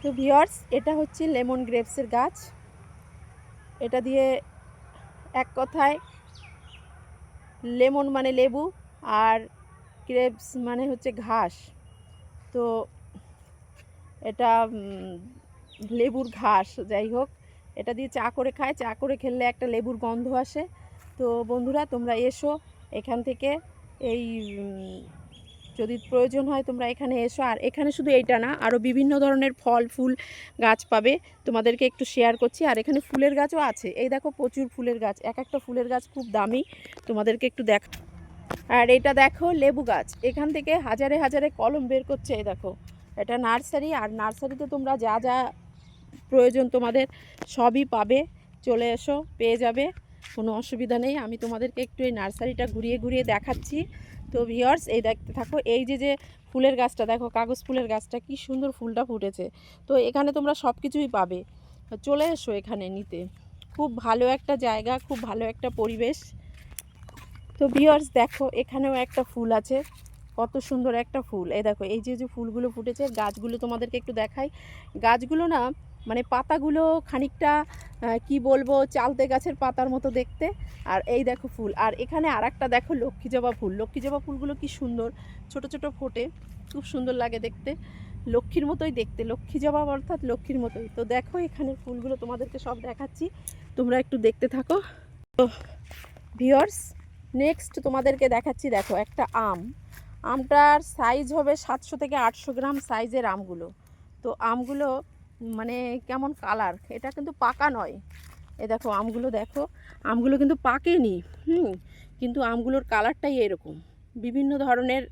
তো ভিউয়ার্স, এটা হচ্ছে লেমন গ্রেপসের গাছ। এটা দিয়ে এক কথায় লেমন মানে লেবু, আর গ্রেপস মানে হচ্ছে ঘাস। তো এটা লেবুর ঘাস, যাই হোক, এটা দিয়ে চা করে খায়। চা করে খেললে একটা লেবুর গন্ধ আসে। তো বন্ধুরা, তোমরা এসো এখান থেকে, এই যদি প্রয়োজন হয় তোমরা এখানে এসো। আর এখানে শুধু এইটা না, আরও বিভিন্ন ধরনের ফল ফুল গাছ পাবে, তোমাদেরকে একটু শেয়ার করছি। আর এখানে ফুলের গাছও আছে, এই দেখো প্রচুর ফুলের গাছ, এক একটা ফুলের গাছ খুব দামি, তোমাদেরকে একটু দেখ। আর এটা দেখো লেবু গাছ, এখান থেকে হাজারে হাজারে কলম বের করছে। এই দেখো, এটা নার্সারি। আর নার্সারিতে তোমরা যা যা প্রয়োজন তোমাদের সবই পাবে, চলে এসো, পেয়ে যাবে, কোনো অসুবিধা নেই। আমি তোমাদেরকে একটু এই নার্সারিটা ঘুরিয়ে ঘুরিয়ে দেখাচ্ছি। তো ভিউয়ার্স, এই দেখতে থাকো। এই যে ফুলের গাছটা দেখো, কাগজ ফুলের গাছটা, কি সুন্দর ফুলটা ফুটেছে। তো এখানে তোমরা সব কিছুই পাবে, চলে এসো এখানে নিতে। খুব ভালো একটা জায়গা, খুব ভালো একটা পরিবেশ। তো ভিউয়ার্স দেখো, এখানেও একটা ফুল আছে, কত সুন্দর একটা ফুল। এই দেখো, এই যে ফুলগুলো ফুটেছে, গাছগুলো তোমাদেরকে একটু দেখাই। গাছগুলো না, মানে পাতাগুলো খানিকটা কি বলবো, চালতে গাছের পাতার মতো দেখতে। আর এই দেখো ফুল। আর এখানে আর একটা দেখো, লক্ষ্মী জবা ফুল। লক্ষ্মী জবা ফুলগুলো কি সুন্দর, ছোট ছোট ফোটে, খুব সুন্দর লাগে দেখতে, লক্ষ্মীর মতোই দেখতে, লক্ষ্মী জবা অর্থাৎ লক্ষ্মীর মতোই। তো দেখো এখানের ফুলগুলো তোমাদেরকে সব দেখাচ্ছি, তোমরা একটু দেখতে থাকো। তো ভিউয়ার্স, নেক্সট তোমাদেরকে দেখাচ্ছি। দেখো একটা আমটার সাইজ হবে 700 থেকে 800 গ্রাম সাইজের আমগুলো। তো আমগুলো মানে কেমন কালার, এটা কিন্তু পাকা নয়। এ দেখো আমগুলো, দেখো আমগুলো কিন্তু পাকেনি, কিন্তু আমগুলোর কালারটাই এরকম, বিভিন্ন ধরনের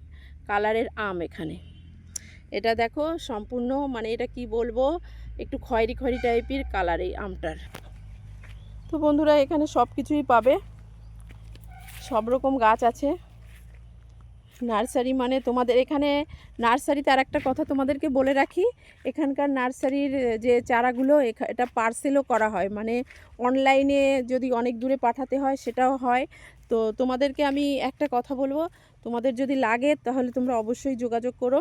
কালারের আম এখানে। এটা দেখো সম্পূর্ণ, মানে এটা কি বলবো, একটু খয়েরি খয়েরি টাইপের কালার এই আমটার। তো বন্ধুরা, এখানে সব কিছুই পাবে, সব রকম গাছ আছে। নার্সারি মানে তোমাদের এখানে নার্সারিতে আর একটা কথা তোমাদেরকে বলে রাখি, এখানকার নার্সারির যে চারাগুলো এটা পার্সেলও করা হয়, মানে অনলাইনে যদি অনেক দূরে পাঠাতে হয় সেটাও হয়। তো তোমাদেরকে আমি একটা কথা বলবো, তোমাদের যদি লাগে তাহলে তোমরা অবশ্যই যোগাযোগ করো।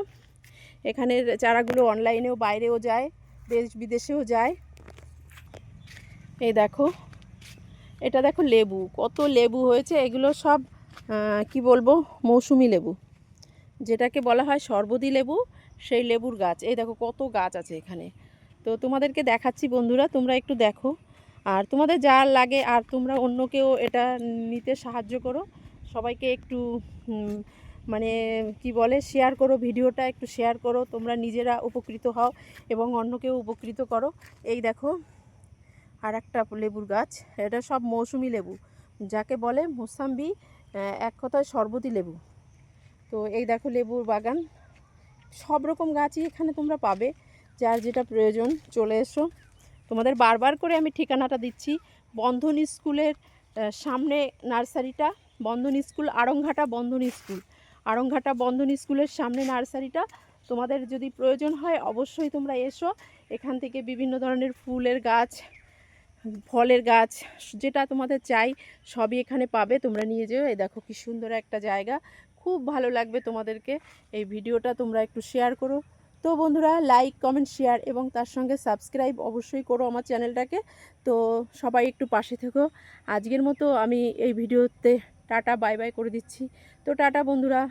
এখানের চারাগুলো অনলাইনেও বাইরেও যায়, দেশ বিদেশেও যায়। এই দেখো, এটা দেখো লেবু, কত লেবু হয়েছে। এগুলো সব কি বলবো, মৌসুমি লেবু, যেটাকে বলা হয় শরবতী লেবু, সেই লেবুর গাছ। এই দেখো কত গাছ আছে এখানে। তো তোমাদেরকে দেখাচ্ছি বন্ধুরা, তোমরা একটু দেখো। আর তোমাদের যা লাগে, আর তোমরা অন্যকেও এটা নিতে সাহায্য করো, সবাইকে একটু মানে কি বলে, শেয়ার করো, ভিডিওটা একটু শেয়ার করো, তোমরা নিজেরা উপকৃত হও এবং অন্যকেও উপকৃত করো। এই দেখো আর একটা লেবুর গাছ, এটা সব মৌসুমি লেবু, যাকে বলে মোসাম্বি, এক কথায় শরবতী লেবু। তো এই দেখো লেবুর বাগান, সব রকম গাছই এখানে তোমরা পাবে, যার যেটা প্রয়োজন চলে এসো। তোমাদের বারবার করে আমি ঠিকানাটা দিচ্ছি, বন্ধন স্কুলের সামনে নার্সারিটা, বন্ধন স্কুল আড়ংঘাটা, আড়ংঘাটা বন্ধন স্কুলের সামনে নার্সারিটা। তোমাদের যদি প্রয়োজন হয় অবশ্যই তোমরা এসো, এখান থেকে বিভিন্ন ধরনের ফুলের গাছ, ফলের গাছ, যেটা তোমাদের চাই সবই এখানে পাবে, তোমরা নিয়ে যেও। এই দেখো কি সুন্দর একটা জায়গা, খুব ভালো লাগবে তোমাদেরকে। এই ভিডিওটা তোমরা একটু শেয়ার করো। তো বন্ধুরা, লাইক কমেন্ট শেয়ার এবং তার সঙ্গে সাবস্ক্রাইব অবশ্যই করো আমার চ্যানেলটাকে। তো সবাই একটু পাশে থেকো। আজকের মতো আমি এই ভিডিওতে টাটা বাই বাই করে দিচ্ছি। তো টাটা বন্ধুরা।